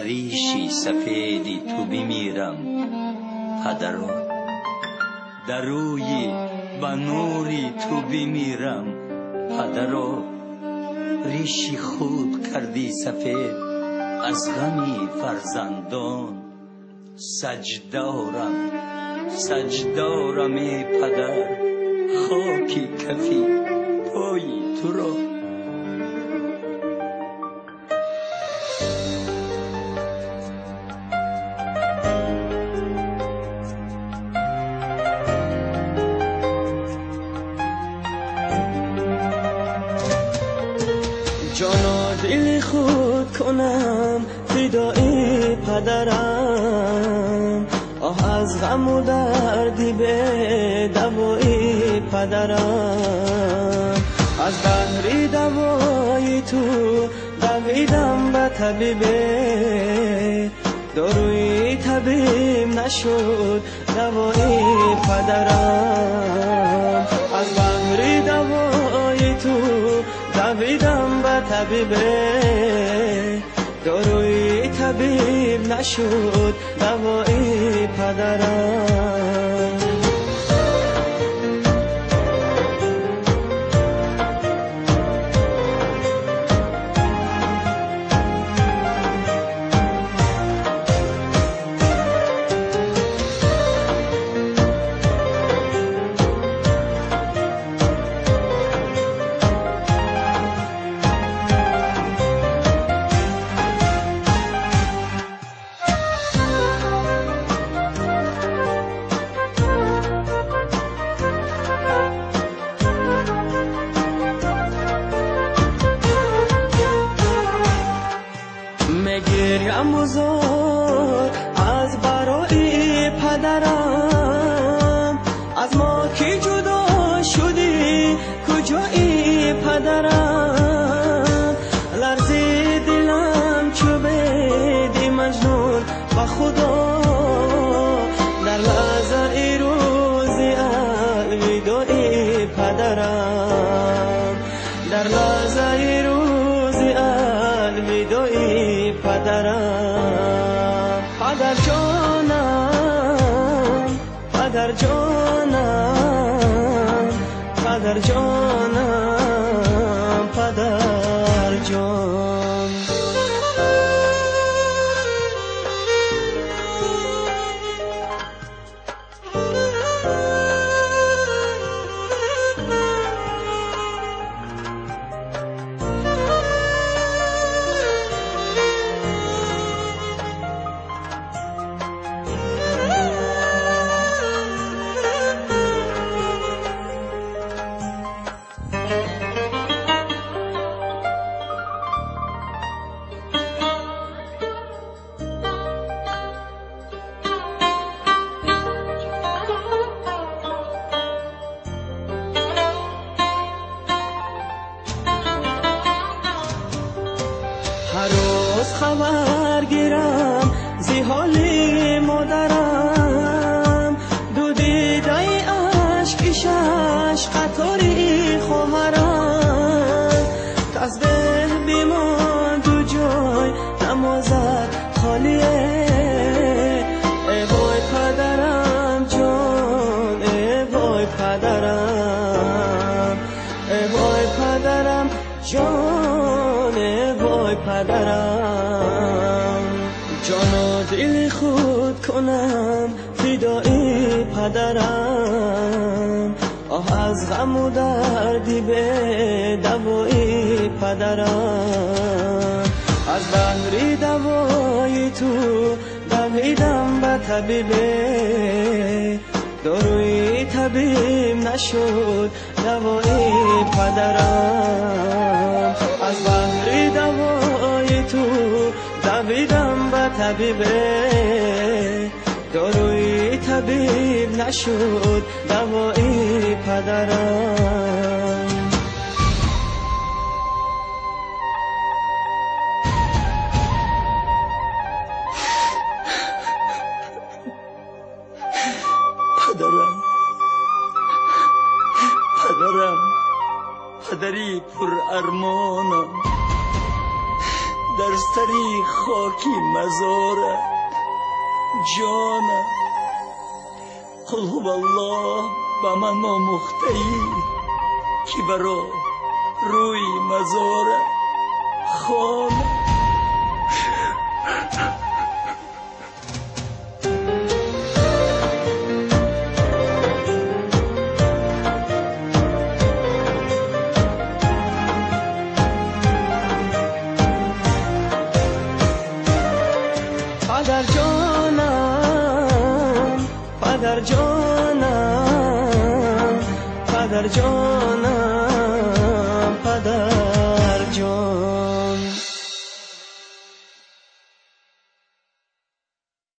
ریشی سفیدی تو بمیرم پدرو، در روی و نوری تو بمیرم پدرو. ریشی خود کردی سفید از غمی فرزندان، سجدارم ای پدر، خاکی کفی پای تو را. جان و دل خود کنم فدای پدرم، آه از غم و دردی به دوای پدرم. از بحر دوای تو دویدم به طبیبه، داروی طبیب نشد دوای پدرم. از بحر دوای تو دویدم به طبیبه، داروی طبیب نشد دوای پدرم. گریم بزرگ از برای پدرم، از ما که جدا شدی کجایی پدرم. لرزی دلم چو بدی مجنون با خدا، در لحظه روزی الوداعی پدرم، در لحظه روزی الوداعی پدرم. پدر جانم، پدر جانم، پدر جانم، پدر جان. هر روز خبر گیرم زی حال مادرم، دو دیده عشقش قطاری خواهرم. کس به بیمان دو جای نمازد خالیه، ای وای پدرم جان، ای وای پدرم، ای وای پدرم جان، ای وای پدرم. جان و دل خود کنم فدای پدرم، آه از غم و دردی به دوای پدرم. از بحر دوای تو دویدم به طبیبه، داروی طبیب نشد دوای پدرم. از بحر دوای تو دویدم به طبیبه، داروی طبیب نشد دوای پدرم. پدری پر ارمانم، در سری خاکی مزاره جانم قل هو الله به من آموخته ای که برا روی مزاره خانه پدر جانم پدر جانم پدر جانم